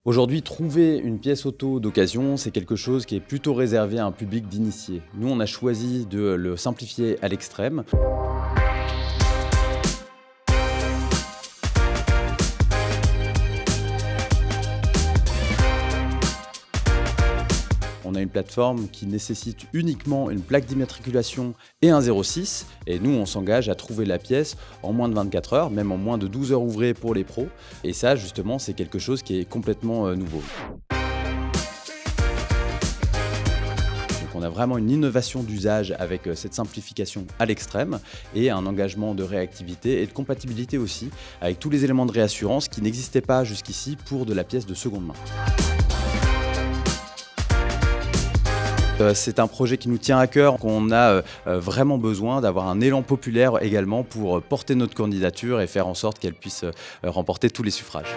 Aujourd'hui, trouver une pièce auto d'occasion, c'est quelque chose qui est plutôt réservé à un public d'initiés. Nous, on a choisi de le simplifier à l'extrême. On a une plateforme qui nécessite uniquement une plaque d'immatriculation et un 06. Et nous, on s'engage à trouver la pièce en moins de 24 heures, même en moins de 12 heures ouvrées pour les pros. Et ça, justement, c'est quelque chose qui est complètement nouveau. Donc on a vraiment une innovation d'usage avec cette simplification à l'extrême et un engagement de réactivité et de compatibilité aussi avec tous les éléments de réassurance qui n'existaient pas jusqu'ici pour de la pièce de seconde main. C'est un projet qui nous tient à cœur, qu'on a vraiment besoin d'avoir un élan populaire également pour porter notre candidature et faire en sorte qu'elle puisse remporter tous les suffrages.